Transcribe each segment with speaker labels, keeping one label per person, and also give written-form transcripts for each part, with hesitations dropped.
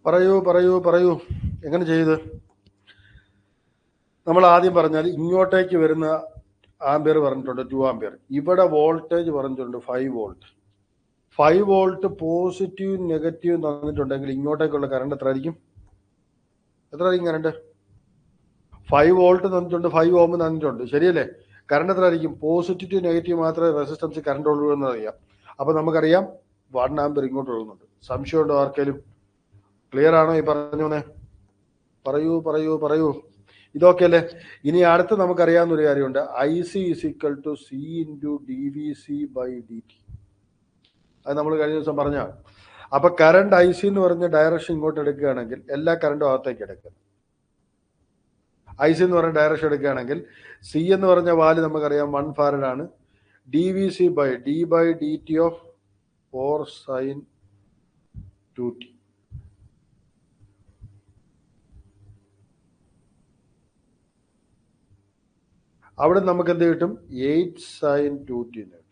Speaker 1: പറയൂ പറയൂ പറയൂ എങ്ങനെ ചെയ്ത്? നമ്മൾ ആദ്യം പറഞ്ഞാൽ ഇങ്ങോട്ടേക്ക് വരുന്ന ആംബിയർ പറഞ്ഞിട്ടുണ്ട് 2 ആംബിയർ. ഇവിടെ വോൾട്ടേജ് പറഞ്ഞിട്ടുണ്ട് 5 വോൾട്ട്. 5 വോൾട്ട് പോസിറ്റീവും നെഗറ്റീവും തന്നിട്ടുണ്ടെങ്കിൽ ഇങ്ങോട്ടേക്കുള്ള കറണ്ട് എത്ര ആയിരിക്കും? കറണ്ട് 5 വോൾട്ട് തന്നിട്ടുണ്ട്, 5 ഓം തന്നിട്ടുണ്ട്, ശരിയല്ലേ? കറണ്ട് എത്ര ആയിരിക്കും? പോസിറ്റീവ് ടു നെഗറ്റീവ് മാത്രമേ റെസിസ്റ്റൻസ് കറണ്ട് ഉള്ളൂ എന്ന് അറിയാം. അപ്പൊ നമുക്കറിയാം 1 ആംബിയർ ഇങ്ങോട്ട് ഒഴുകുന്നുണ്ട്. സംശയമുണ്ടോ ആർക്കേലും? ക്ലിയർ ആണോ ഈ പറഞ്ഞോനെ? പറയൂ പറയൂ പറയൂ. ഇതൊക്കെ അല്ലേ? ഇനി അടുത്ത് നമുക്കറിയാവുന്ന ഒരു കാര്യമുണ്ട്, I C is equal to C into D V C by D T. അത് നമ്മൾ കഴിഞ്ഞ ദിവസം പറഞ്ഞ. അപ്പൊ കറണ്ട് ഐ സി എന്ന് പറഞ്ഞ ഡയറക്ഷൻ ഇങ്ങോട്ട് എടുക്കുകയാണെങ്കിൽ എല്ലാ കറണ്ടും അകത്തേക്ക് എടുക്കുക. ഐ സി എന്ന് പറഞ്ഞ ഡയറക്ഷൻ എടുക്കുകയാണെങ്കിൽ സി എന്ന് പറഞ്ഞ വാല്യൂ നമുക്കറിയാം 1 ഫാരഡ് ആണ്. D V C by D T of 4 sine 2t. അവിടെ നമുക്ക് എന്ത് കിട്ടും? 8 സൈൻ 2t എന്ന് കിട്ടും.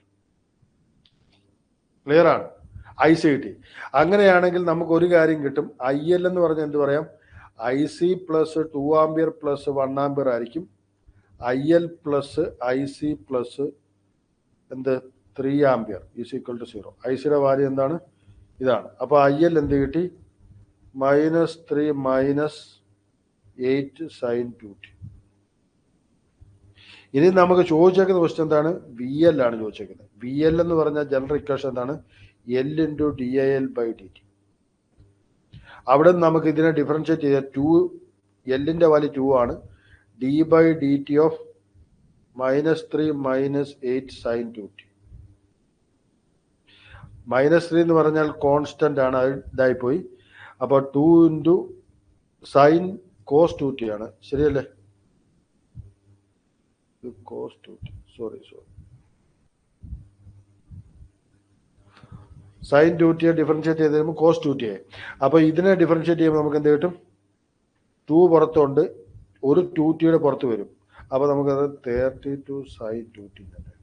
Speaker 1: ക്ലിയർ ആണ്? ഐ സി കിട്ടി. അങ്ങനെയാണെങ്കിൽ നമുക്ക് ഒരു കാര്യം കിട്ടും. ഐ എൽ എന്ന് പറഞ്ഞാൽ എന്ത് പറയാം? I C plus 2 ampere plus 1 ampere ആയിരിക്കും. I L plus I C plus എന്ത് 3 ampere is equal to 0. I സിയുടെ വാല്യൂ എന്താണ്? ഇതാണ്. അപ്പോൾ ഐ എൽ എന്ത് കിട്ടി? -3 മൈനസ് 8 സൈൻ 2t. ഇനി നമുക്ക് ചോദിച്ചേക്കുന്ന ക്വസ്റ്റ്യൻ എന്താണ്? വി എൽ ആണ് ചോദിച്ചേക്കുന്നത്. വി എൽ എന്ന് പറഞ്ഞാൽ ജനറൽ ഇക്വേഷൻ എന്താണ്? L into D I L by D T. അവിടെ നമുക്ക് ഇതിനെ ഡിഫറൻഷിയേറ്റ് ചെയ്താൽ 2 എല്ലിൻ്റെ വാല്യൂ 2 ആണ്. D by D T of -3 minus 8 sine 2t. -3 എന്ന് പറഞ്ഞാൽ കോൺസ്റ്റന്റ് ആണ്, അത് ഇതായിപ്പോയി. അപ്പോൾ 2 ഇൻറ്റു സൈൻ കോസ് 2t ആണ്, ശരിയല്ലേ? Cos 2t, sorry sign 2t differentiate ചെയ്ത് കഴിയുമ്പോൾ കോസ് 2t ആയി. അപ്പോൾ ഇതിനെ ഡിഫറൻഷിയേറ്റ് ചെയ്യുമ്പോൾ നമുക്ക് എന്ത് കിട്ടും? 2 പുറത്തുണ്ട്, ഒരു 2t പുറത്ത് വരും. അപ്പോൾ നമുക്കത് 32 സൈൻ 2t തന്നെ കിട്ടും.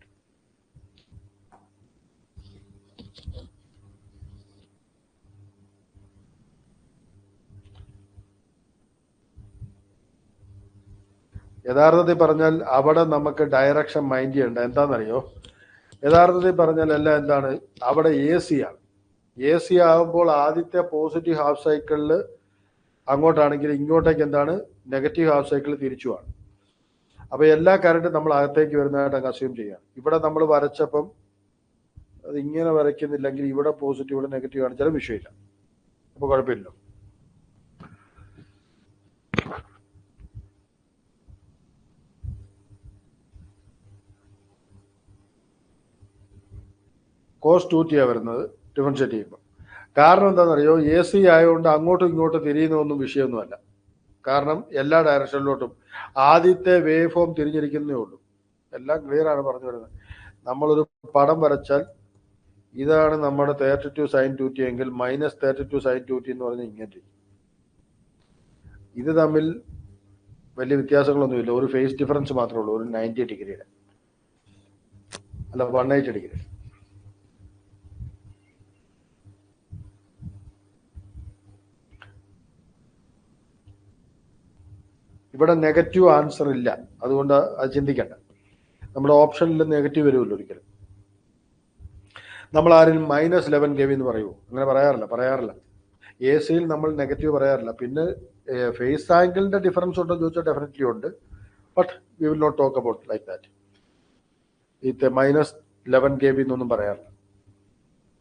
Speaker 1: യഥാർത്ഥത്തിൽ പറഞ്ഞാൽ അവിടെ നമുക്ക് ഡയറക്ഷൻ മൈൻഡ് ചെയ്യണ്ട. എന്താണെന്നറിയോ? യഥാർത്ഥത്തിൽ പറഞ്ഞാൽ എല്ലാം എന്താണ്? അവിടെ എ സി ആണ്. എ സി ആകുമ്പോൾ ആദ്യത്തെ പോസിറ്റീവ് ഹാഫ് സൈക്കിളിൽ അങ്ങോട്ടാണെങ്കിൽ ഇങ്ങോട്ടേക്ക് എന്താണ്? നെഗറ്റീവ് ഹാഫ് സൈക്കിൾ തിരിച്ചുമാണ്. അപ്പോൾ എല്ലാ കറണ്ടും നമ്മൾ അകത്തേക്ക് വരുന്നതായിട്ട് അങ്ങ് അസ്യൂം ചെയ്യാം. ഇവിടെ നമ്മൾ വരച്ചപ്പം അത് ഇങ്ങനെ വരയ്ക്കുന്നില്ലെങ്കിൽ ഇവിടെ പോസിറ്റീവ് ഇവിടെ നെഗറ്റീവ് കാണിച്ചാലും വിഷയമില്ല, അപ്പോൾ കുഴപ്പമില്ല. കോസ് 2t വരുന്നത് ഡിഫറൻഷിയേറ്റ് ചെയ്യുമ്പോൾ. കാരണം എന്താണെന്നറിയോ? എ സി ആയതുകൊണ്ട് അങ്ങോട്ടും ഇങ്ങോട്ടും തിരിയുന്നതൊന്നും വിഷയമൊന്നുമല്ല. കാരണം എല്ലാ ഡയറക്ഷനിലോട്ടും ആദ്യത്തെ വേവ് ഫോം തിരിഞ്ഞിരിക്കുന്നേ ഉള്ളൂ. എല്ലാം ക്ലിയർ ആണ് പറഞ്ഞു വരുന്നത്. നമ്മളൊരു പടം വരച്ചാൽ ഇതാണ് നമ്മുടെ 32 സൈൻ 2t എങ്കിൽ -32 സൈൻ 2t എന്ന് പറഞ്ഞാൽ ഇങ്ങനെ. ഇത് തമ്മിൽ വലിയ വ്യത്യാസങ്ങളൊന്നുമില്ല, ഒരു ഫേസ് ഡിഫറൻസ് മാത്രമേ ഉള്ളൂ, ഒരു 90 ഡിഗ്രിയുടെ, അല്ല 180 ഡിഗ്രി. ഇവിടെ നെഗറ്റീവ് ആൻസർ ഇല്ല, അതുകൊണ്ട് അത് ചിന്തിക്കണ്ട. നമ്മുടെ ഓപ്ഷനിൽ നെഗറ്റീവ് വരുമല്ലോ ഒരിക്കലും. നമ്മൾ ആരും -11 kV എന്ന് പറയുമോ? അങ്ങനെ പറയാറില്ല. എ സിയിൽ നമ്മൾ നെഗറ്റീവ് പറയാറില്ല. പിന്നെ ഫേസ് ആംഗിളിന്റെ ഡിഫറൻസ് ഉണ്ടോ എന്ന് ചോദിച്ചാൽ ഡെഫിനറ്റ്ലി ഉണ്ട്, but we will not talk about like that. ഇത് -11 kV എന്നൊന്നും പറയാറില്ല.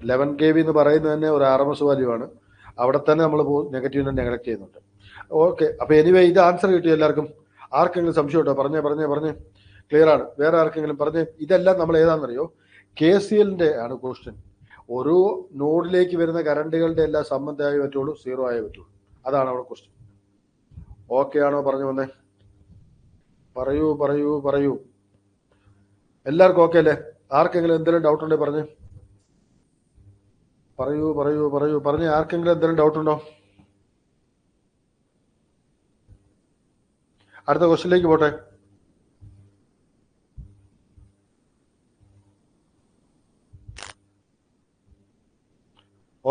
Speaker 1: 11 kV എന്ന് പറയുന്നത് തന്നെ ഒരു RMS വാല്യൂ ആണ്. അവിടെ തന്നെ നമ്മൾ നെഗറ്റീവിനെ നെഗ്ലക്ട് ചെയ്യുന്നുണ്ട്. ഓക്കെ, അപ്പൊ എനിവേ ഇത് ആൻസർ കിട്ടി എല്ലാവർക്കും. ആർക്കെങ്കിലും സംശയം ഉണ്ടോ? പറഞ്ഞേ. ക്ലിയർ ആണ്? വേറെ ആർക്കെങ്കിലും പറഞ്ഞേ. ഇതെല്ലാം നമ്മൾ ഏതാണെന്നറിയോ? KCLന്റെ ആണ് ക്വസ്റ്റ്യൻ. ഓരോ നോഡിലേക്ക് വരുന്ന കറണ്ടുകളുടെ എല്ലാം സംബന്ധമായേ പറ്റുള്ളൂ, 0 ആയേ പറ്റുള്ളൂ. അതാണ് അവിടെ ക്വസ്റ്റ്യൻ. ഓക്കെ ആണോ? പറഞ്ഞു വന്നേ. പറയൂ. എല്ലാവർക്കും ഓക്കെ അല്ലേ? ആർക്കെങ്കിലും എന്തെങ്കിലും ഡൗട്ട് ഉണ്ടോ? പറഞ്ഞേ. പറയൂ. പറഞ്ഞേ. ആർക്കെങ്കിലും എന്തെങ്കിലും ഡൗട്ട് ഉണ്ടോ? അടുത്ത ക്വസ്റ്റ്യനിലേക്ക് പോട്ടെ.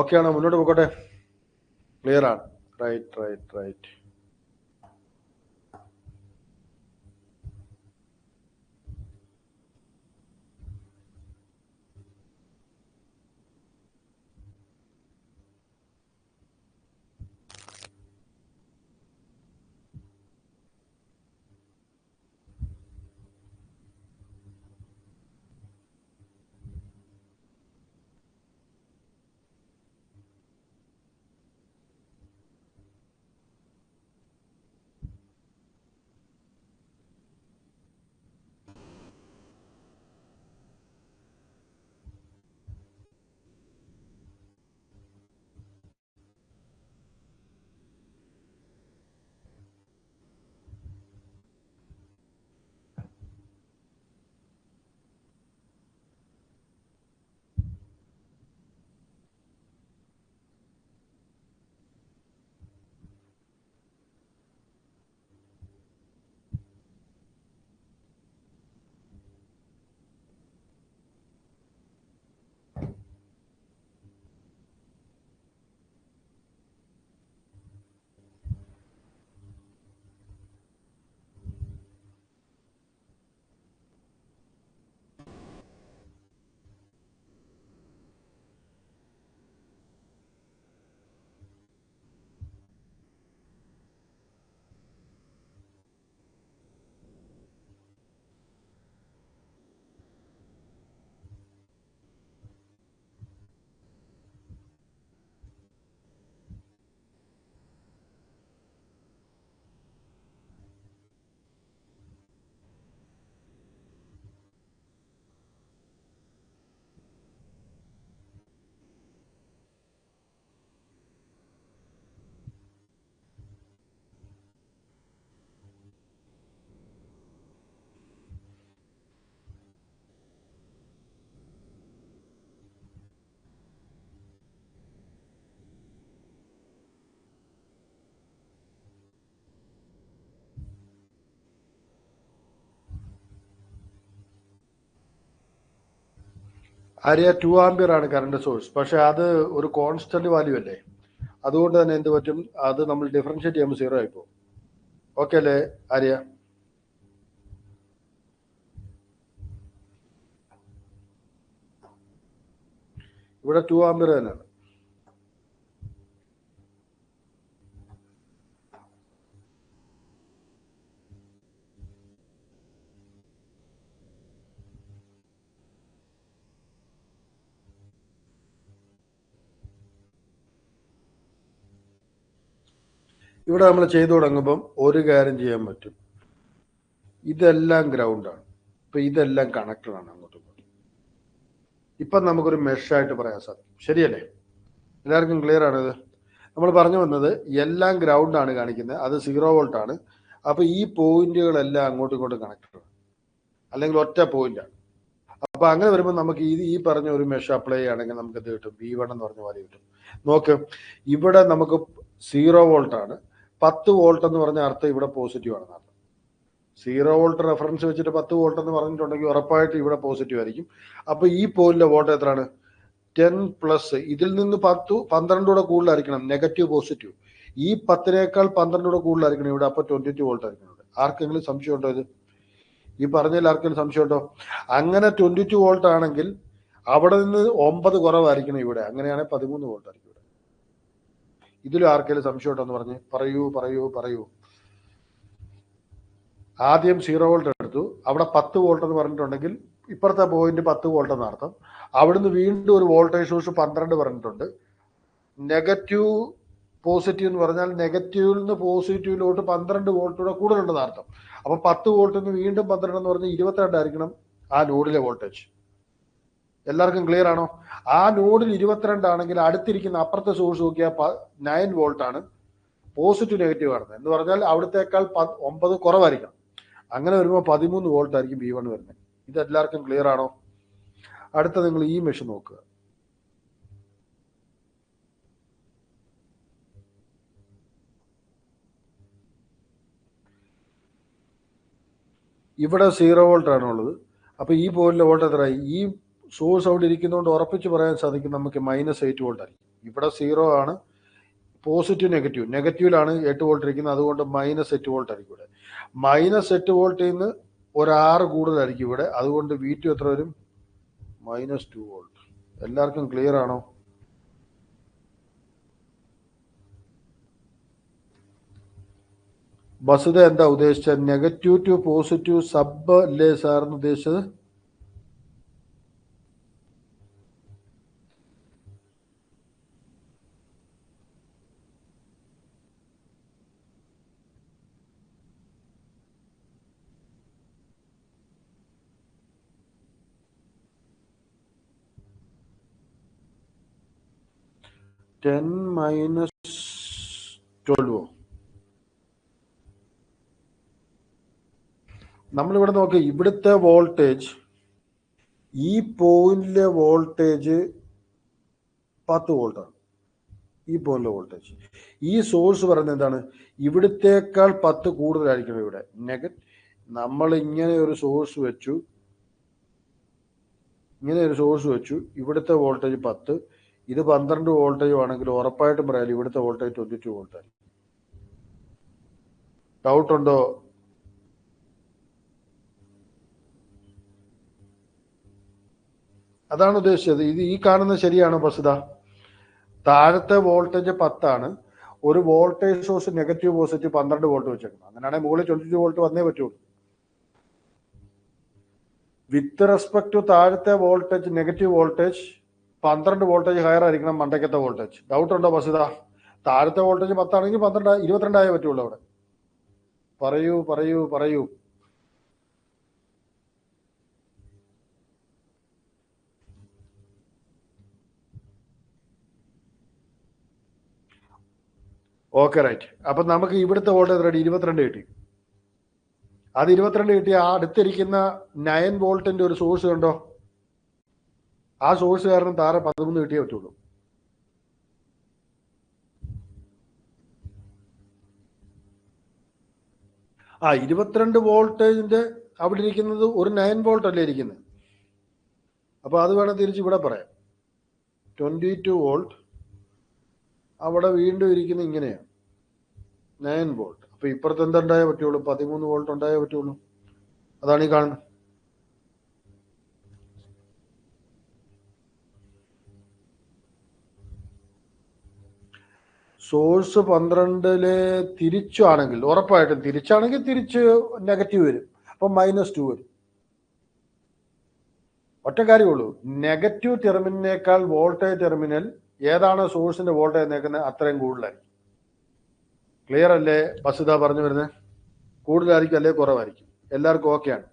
Speaker 1: ഓക്കെ ആണോ? മുന്നോട്ട് പോയിക്കോട്ടെ. ക്ലിയർ ആണ്? റൈറ്റ്. ആര്യ 2 ആംപിയർ ആണ് കറണ്ട് സോഴ്സ്. പക്ഷെ അത് ഒരു കോൺസ്റ്റന്റ് വാല്യൂ അല്ലേ, അതുകൊണ്ട് തന്നെ എന്ത് പറ്റും, അത് നമ്മൾ ഡിഫറൻഷിയേറ്റ് ചെയ്യുമ്പോൾ 0 ആയി പോകും. ഓക്കെ അല്ലേ ആര്യ? ഇവിടെ 2 ആംപിയർ തന്നെയാണ്. ഇവിടെ നമ്മൾ ചെയ്തു തുടങ്ങുമ്പം ഒരു കാര്യം ചെയ്യാൻ പറ്റും, ഇതെല്ലാം ഗ്രൗണ്ടാണ്, ഇപ്പൊ ഇതെല്ലാം കണക്റ്റഡ് ആണ് അങ്ങോട്ടും ഇങ്ങോട്ടും. ഇപ്പം നമുക്കൊരു മെഷായിട്ട് പറയാൻ സാധിക്കും. ശരിയല്ലേ? എല്ലാവർക്കും ക്ലിയർ ആണിത്? നമ്മൾ പറഞ്ഞു വന്നത് എല്ലാം ഗ്രൗണ്ട് ആണ് കാണിക്കുന്നത്, അത് 0 വോൾട്ട് ആണ്. അപ്പൊ ഈ പോയിന്റുകളെല്ലാം അങ്ങോട്ടും ഇങ്ങോട്ടും കണക്റ്റഡ് ആണ്, അല്ലെങ്കിൽ ഒറ്റ പോയിന്റാണ്. അപ്പൊ അങ്ങനെ വരുമ്പോൾ നമുക്ക് ഈ പറഞ്ഞ ഒരു മെഷ് അപ്ലൈ ചെയ്യുകയാണെങ്കിൽ നമുക്ക് എന്ത് കിട്ടും? V1 എന്ന് പറഞ്ഞ പോലെ കിട്ടും. നോക്ക്, ഇവിടെ നമുക്ക് 0 വോൾട്ട് ആണ്. 10 വോൾട്ട് എന്ന് പറഞ്ഞ അർത്ഥം ഇവിടെ പോസിറ്റീവ് ആണെന്ന് അർത്ഥം. 0 വോൾട്ട് റെഫറൻസ് വെച്ചിട്ട് 10 വോൾട്ട് എന്ന് പറഞ്ഞിട്ടുണ്ടെങ്കിൽ ഉറപ്പായിട്ട് ഇവിടെ പോസിറ്റീവ് ആയിരിക്കും. അപ്പൊ ഈ പോയിന്റിലെ വോൾട്ട് എത്രയാണ്? 10 പ്ലസ് ഇതിൽ നിന്ന് 12 കൂടെ കൂടുതലായിരിക്കണം, നെഗറ്റീവ് പോസിറ്റീവ്. ഈ 10നേക്കാൾ 12 കൂടെ കൂടുതലായിരിക്കണം ഇവിടെ. അപ്പൊ 22 വോൾട്ട് ആയിരിക്കണം ഇവിടെ. ആർക്കെങ്കിലും സംശയം ഉണ്ടോ? ഇത് ഈ പറഞ്ഞതിൽ ആർക്കെങ്കിലും സംശയം ഉണ്ടോ? അങ്ങനെ 22 വോൾട്ട് ആണെങ്കിൽ അവിടെ നിന്ന് 9 കുറവായിരിക്കണം ഇവിടെ. അങ്ങനെയാണെങ്കിൽ 13 വോൾട്ട് ആയിരിക്കും ഇവിടെ. ഇതിലും ആർക്കെങ്കിലും സംശയം ഉണ്ടോ എന്ന് പറഞ്ഞ് പറയൂ. ആദ്യം 0 വോൾട്ട് എടുത്തു, അവിടെ 10 വോൾട്ട് എന്ന് പറഞ്ഞിട്ടുണ്ടെങ്കിൽ ഇപ്പുറത്തെ പോയിന്റ് 10 വോൾട്ട് എന്ന് അർത്ഥം. അവിടുന്ന് വീണ്ടും ഒരു വോൾട്ടേജ് സോഴ്സ് 12 പറഞ്ഞിട്ടുണ്ട്. നെഗറ്റീവ് പോസിറ്റീവ് എന്ന് പറഞ്ഞാൽ നെഗറ്റീവിൽ നിന്ന് പോസിറ്റീവിലോട്ട് 12 വോൾട്ടൂടെ കൂടുതലുണ്ടെന്ന് അർത്ഥം. അപ്പൊ 10 വോൾട്ടിൽ നിന്ന് വീണ്ടും 12 എന്ന് പറഞ്ഞാൽ 22 ആയിരിക്കണം ആ നോഡിലെ വോൾട്ടേജ്. എല്ലാവർക്കും ക്ലിയർ ആണോ? ആ നോഡിൽ 22 ആണെങ്കിൽ അടുത്തിരിക്കുന്ന അപ്പുറത്തെ സോഴ്സ് നോക്കിയാൽ 9 വോൾട്ട് ആണ്, പോസിറ്റീവ് നെഗറ്റീവ് കാണുന്നത് എന്ന് പറഞ്ഞാൽ അവിടത്തേക്കാൾ 9 കുറവായിരിക്കണം. അങ്ങനെ വരുമ്പോൾ 13 വോൾട്ട് ആയിരിക്കും V1 വരുന്നത്. ഇത് എല്ലാവർക്കും ക്ലിയർ ആണോ? അടുത്ത നിങ്ങൾ ഈ മെഷീൻ നോക്കുക. ഇവിടെ 0 വോൾട്ട് ആണുള്ളത്. അപ്പൊ ഈ പോയിന്റിലെ വോൾട്ട് എത്രയായി? ഈ സോഴ്സ് അവിടെ ഇരിക്കുന്നതുകൊണ്ട് ഉറപ്പിച്ച് പറയാൻ സാധിക്കും നമുക്ക് -8 വോൾട്ട് ആയിരിക്കും. ഇവിടെ 0 ആണ്, പോസിറ്റീവ് നെഗറ്റീവ്, നെഗറ്റീവിലാണ് 8 വോൾട്ട് ഇരിക്കുന്നത്, അതുകൊണ്ട് -8 വോൾട്ട് ആയിരിക്കും ഇവിടെ. -8 വോൾട്ടിൽ നിന്ന് ഒരു 6 കൂടുതലായിരിക്കും ഇവിടെ, അതുകൊണ്ട് V2 എത്ര വരും? -2 വോൾട്ട്. എല്ലാവർക്കും ക്ലിയർ ആണോ? ബസുദ എന്താ ഉദ്ദേശിച്ചത്? നെഗറ്റീവ് ടു പോസിറ്റീവ് സബ് അല്ലേ സാറിന് ഉദ്ദേശിച്ചത്? -10 - 12. നമ്മളിവിടെ നോക്കി, ഇവിടുത്തെ വോൾട്ടേജ്, ഈ പോയിന്റിലെ വോൾട്ടേജ് 10 വോൾട്ടാണ്. ഈ പോയിന്റിലെ വോൾട്ടേജ്, ഈ സോഴ്സ് പറയുന്നത് എന്താണ്? ഇവിടത്തേക്കാൾ 10 കൂടുതലായിരിക്കണം ഇവിടെ. നമ്മൾ ഇങ്ങനെ ഒരു സോഴ്സ് വെച്ചു, ഇവിടുത്തെ വോൾട്ടേജ് 10, ഇത് 12 വോൾട്ടേജ് ആണെങ്കിൽ ഉറപ്പായിട്ടും പറയാം ഇവിടുത്തെ വോൾട്ടേജ് 22 വോൾട്ടാണ്. ഡൗട്ട് ഉണ്ടോ? അതാണ് ഉദ്ദേശിച്ചത്. ഇത് ഈ കാണുന്നത് ശരിയാണോ ബസുദ? താഴത്തെ വോൾട്ടേജ് 10 ആണ്, ഒരു voltage source negative positive 12 volt വെച്ചേക്കണം. അങ്ങനെയാണെങ്കിൽ മുകളിൽ 22 വോൾട്ട് വന്നേ പറ്റുള്ളൂ. വിത്ത് റെസ്പെക്ട് ടു താഴത്തെ voltage, negative voltage 12 voltage higher ആയിരിക്കണം മണ്ടയ്ക്കത്തെ വോൾട്ടേജ്. ഡൗട്ട് ഉണ്ടോ ബസുദ? താഴത്തെ വോൾട്ടേജ് 10 ആണെങ്കിൽ 22 ആയേ പറ്റുള്ളൂ അവിടെ. പറയൂ പറയൂ പറയൂ. Okay right. അപ്പൊ നമുക്ക് ഇവിടുത്തെ വോൾട്ടേജ് റെഡി 22 കിട്ടി. അത് 22 കിട്ടി. ആ അടുത്തിരിക്കുന്ന 9 വോൾട്ടിന്റെ ഒരു സോഴ്സ് കണ്ടോ? ആ സോഴ്സ് കാരണം താഴെ 13 കിട്ടിയേ പറ്റുള്ളൂ. ആ 22 വോൾട്ടേജിന്റെ അവിടെ ഇരിക്കുന്നത് ഒരു 9 വോൾട്ട് അല്ലേ ഇരിക്കുന്നത്. അപ്പൊ അത് വേണം തിരിച്ച് ഇവിടെ പറയാം. 22 വോൾട്ട് അവിടെ വീണ്ടും ഇരിക്കുന്നത് ഇങ്ങനെയാണ്, 9 വോൾട്ട്. അപ്പൊ ഇപ്പുറത്ത് എന്തുണ്ടായേ പറ്റുള്ളൂ? 13 വോൾട്ട് ഉണ്ടായേ പറ്റുള്ളൂ. അതാണ് ഈ കാണുന്നത്. സോഴ്സ് 12 തിരിച്ചു ആണെങ്കിൽ, ഉറപ്പായിട്ടും തിരിച്ചാണെങ്കിൽ തിരിച്ച് നെഗറ്റീവ് വരും, അപ്പൊ -2 വരും. ഒറ്റ കാര്യമുള്ളൂ, നെഗറ്റീവ് ടെർമിനലിനേക്കാൾ വോൾട്ടേജ് ടെർമിനൽ ഏതാണ് സോഴ്സിന്റെ വോൾട്ടേജ് നേക്കുന്നത് അത്രയും കൂടുതലായിരിക്കും. ക്ലിയർ അല്ലേ ബസുദ പറഞ്ഞു വരുന്നത്? കൂടുതലായിരിക്കും അല്ലെ കുറവായിരിക്കും? എല്ലാവർക്കും ഓക്കെയാണ്?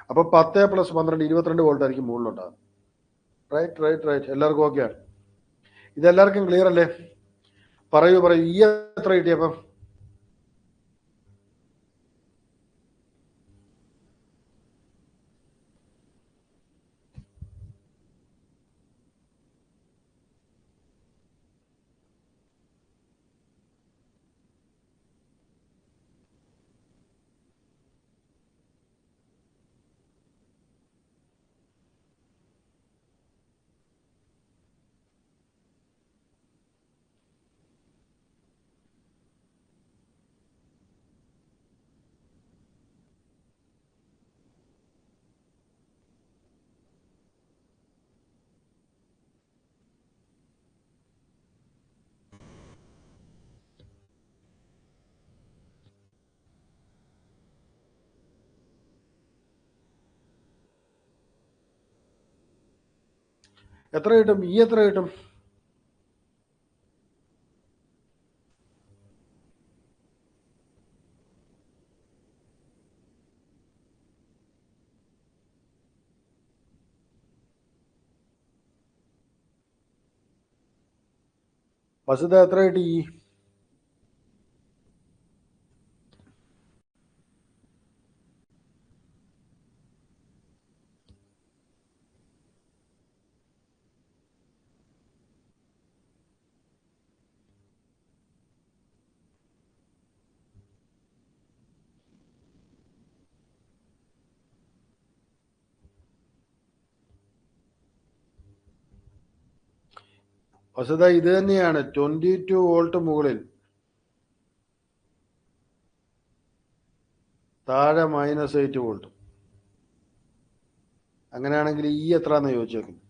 Speaker 1: അപ്പൊ 10 + 12 22 വോൾട്ട് ആയിരിക്കും മുകളിലുണ്ടാകുന്നത്. Right right right. എല്ലാവർക്കും ഓക്കെയാണ്? ഇതെല്ലാവർക്കും ക്ലിയർ അല്ലേ? പറയൂ പറയൂ. ഈ എത്ര കിട്ടിയപ്പം? എത്ര കിട്ടും? ഈ എത്ര കിട്ടും? ബസുദ എത്ര കിട്ടി? ഈ വസ്തുത ഇത് തന്നെയാണ്. 22 വോൾട്ട് മുകളിൽ, താഴെ -8 വോൾട്ട്. അങ്ങനെയാണെങ്കിൽ ഈ എത്രയാണെന്ന് ചോദിച്ചു നോക്കുന്നു.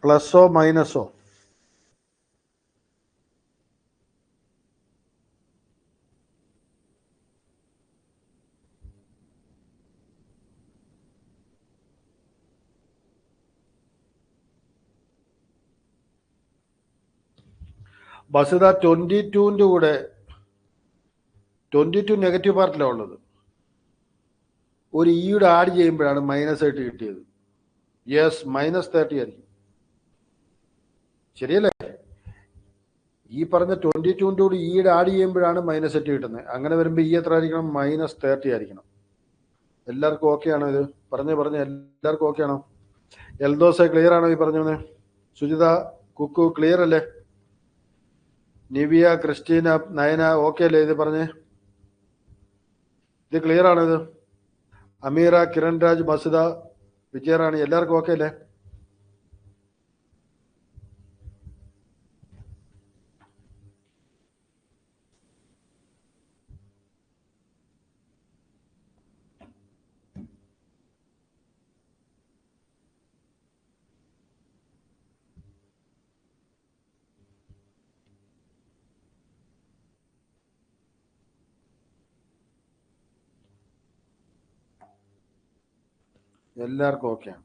Speaker 1: പ്ലസോ മൈനസോ? വസ്തുത 22ന്റെ കൂടെ 22 നെഗറ്റീവ് പാർട്ടിലാണ് ഉള്ളത്. ഒരു ഈയുടെ ആഡ് ചെയ്യുമ്പോഴാണ് -8 കിട്ടിയത്. യെസ്, -30 ആയിരിക്കും. ശരിയല്ലേ? ഈ പറഞ്ഞ 22ന്റെ കൂടി ഈയുടെ ആഡ് ചെയ്യുമ്പോഴാണ് -8 കിട്ടുന്നത്. അങ്ങനെ വരുമ്പോൾ ഈ എത്ര ആയിരിക്കണം? -30 ആയിരിക്കണം. എല്ലാവർക്കും ഓക്കെ ആണോ ഇത്? പറഞ്ഞ എല്ലാവർക്കും ഓക്കെ ആണോ? എൽദോസെ ക്ലിയർ ആണോ ഈ പറഞ്ഞത്? സുജിത, കുക്കു ക്ലിയർ അല്ലേ? നിവിയ, ക്രിസ്റ്റീന, നയന ഓക്കെ അല്ലേ ഇത് പറഞ്ഞേ? ഇത് ക്ലിയർ ആണോ ഇത്? അമീറ, കിരൺ രാജ്, മസുദ, വിജയറാണി എല്ലാവർക്കും ഓക്കെ അല്ലേ? എല്ലാവർക്കും ഓക്കെയാണ്.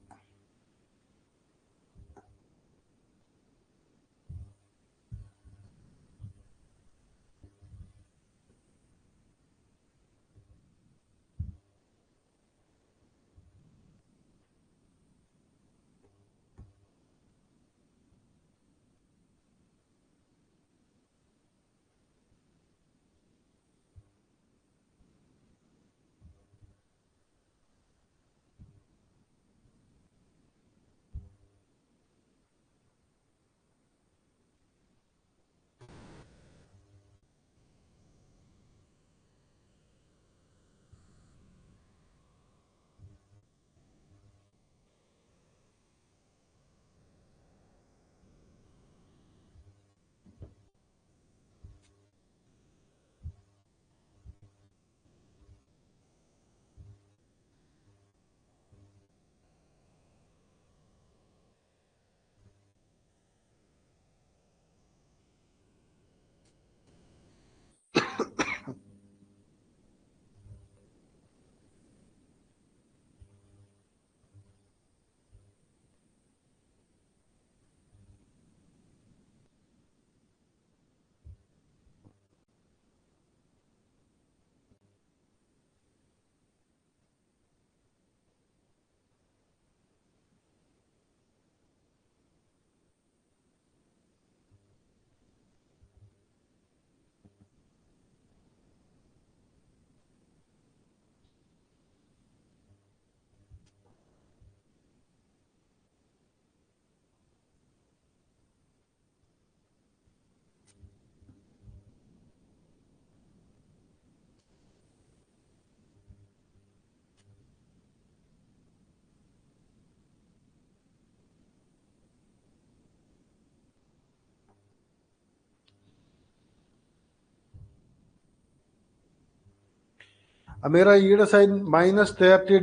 Speaker 1: അമീറ, ഈയുടെ സൈൻ -30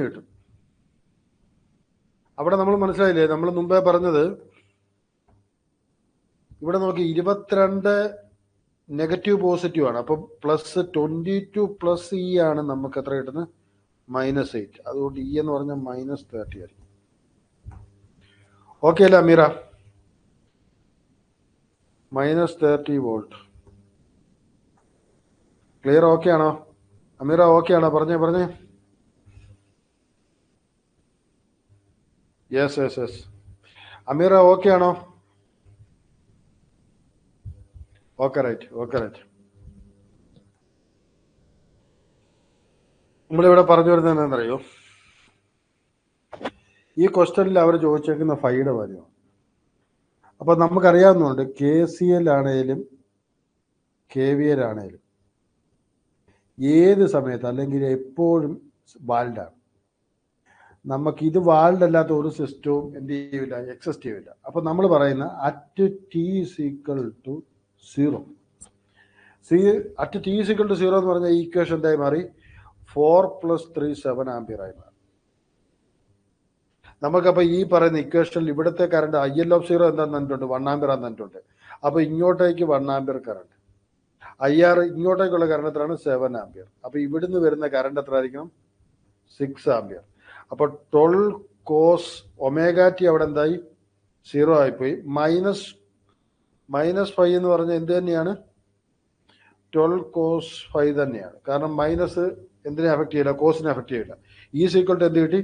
Speaker 1: കിട്ടും. അവിടെ നമ്മൾ മനസ്സിലായില്ലേ? നമ്മൾ മുമ്പേ പറഞ്ഞത് ഇവിടെ നോക്കി 22 നെഗറ്റീവ് പോസിറ്റീവ് ആണ്. അപ്പൊ +22 പ്ലസ് ഇ ആണ് നമുക്ക് എത്ര കിട്ടുന്നത്? -8. അതുകൊണ്ട് ഇ എന്ന് പറഞ്ഞാൽ -30 ആയിരിക്കും. ഓക്കെ അല്ലേ അമീറ? -30 volt clear? ഓക്കെ ആണോ അമീറ? ഓക്കെ ആണോ? പറഞ്ഞേ. യെസ്. അമീറ ഓക്കെ ആണോ? Okay right. നമ്മളിവിടെ പറഞ്ഞു വരുന്നത് എന്താണെന്നറിയോ? ഈ ക്വസ്റ്റനിൽ അവർ ചോദിച്ചേക്കുന്ന ഫൈയുടെ കാര്യമാണ്. അപ്പൊ നമുക്കറിയാവുന്നതുകൊണ്ട് KCL ആണേലും KVL ആണേലും ഏത് സമയത്ത് അല്ലെങ്കിൽ എപ്പോഴും വാലിഡാണ്. നമുക്ക് ഇത് വാൾഡ് അല്ലാത്ത ഒരു സിസ്റ്റവും എന്ത് ചെയ്യില്ല, എക്സിസ്റ്റ് ചെയ്യില്ല. അപ്പൊ നമ്മൾ പറയുന്ന at T is equal to 0, at T is equal to 0 എന്ന് പറഞ്ഞ ഈക്വേഷൻ എന്തായി മാറി? 4 + 3 7 ആംപിയർ ആയി മാറി. നമുക്കപ്പോൾ ഈ പറയുന്ന ഇക്വേഷനിൽ ഇവിടുത്തെ കറണ്ട് IL(0) എന്താന്ന് തന്നിട്ടുണ്ട്? 1 ആംപിയർ ആണെന്ന് തന്നിട്ടുണ്ട്. അപ്പൊ ഇങ്ങോട്ടേക്ക് 1 ആംപിയർ കറണ്ട്, IR ഇങ്ങോട്ടേക്കുള്ള കറണ്ട് എത്രയാണ്? 7 ആംപിയർ. അപ്പൊ ഇവിടുന്ന് വരുന്ന കറണ്ട് എത്ര ആയിരിക്കണം? 6 ആംപിയർ. അപ്പൊ 12 cos ω(t) അവിടെ എന്തായി? 0 ആയിപ്പോയി. -5 എന്ന് പറഞ്ഞാൽ എന്ത് തന്നെയാണ്? 12 cos 5 തന്നെയാണ്. കാരണം മൈനസ് എന്തിനെ അഫക്ട് ചെയ്യില്ല? കോസിനെ അഫക്ട് ചെയ്യില്ല. ഈസ് ഈക്വൽ ടു എന്ത് കിട്ടി?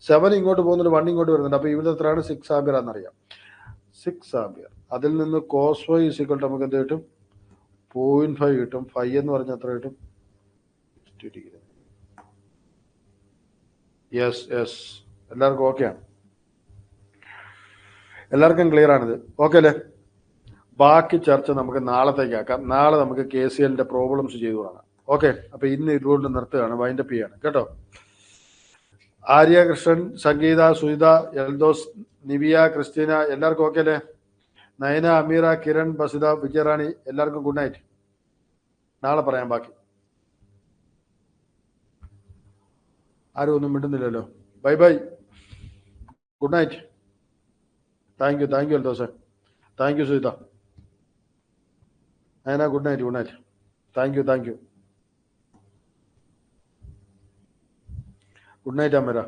Speaker 1: 7 ഇങ്ങോട്ട് പോകുന്നുണ്ട്, 1 ഇങ്ങോട്ട് വരുന്നുണ്ട്. അപ്പൊ ഇവിടെ എത്രയാണ്? 6 ആംപിയർ ആണെന്നറിയാം. 6 ആംപിയർ. അതിൽ നിന്ന് cos 5 ഈസ് ഈക്വൽ ടു നമുക്ക് എന്ത് കിട്ടും? 0.5 കിട്ടും. 5 എന്ന് പറഞ്ഞാൽ എത്ര കിട്ടും? യെസ്. എല്ലാവർക്കും ഓക്കെയാണ്? എല്ലാവർക്കും ക്ലിയർ ആണിത്? ഓക്കെ അല്ലേ? ബാക്കി ചർച്ച നമുക്ക് നാളത്തേക്ക് ആക്കാം. നാളെ നമുക്ക് KCLന്റെ പ്രോബ്ലംസ് ചെയ്തു തുടങ്ങാം. ഓക്കെ. അപ്പൊ ഇന്ന് ഇതുകൊണ്ട് നിർത്തുകയാണ്, വൈൻഡപ്പ് ചെയ്യാണ് കേട്ടോ. ആര്യ, കൃഷ്ണൻ, സംഗീത, സുജിത, എൽദോസ്, നിവിയ, ക്രിസ്റ്റീന, എല്ലാവർക്കും ഓക്കെ അല്ലേ? നയന, അമീറ, കിരൺ, ബസിത, വിജയറാണി, എല്ലാവർക്കും ഗുഡ് നൈറ്റ്. നാളെ പറയാം ബാക്കി. ആരും ഒന്നും മിണ്ടുന്നില്ലല്ലോ. Bye bye, good night. Thank you Eldhose, thank you Sujitha, Nayana, good night. Thank you. Good night Ameera.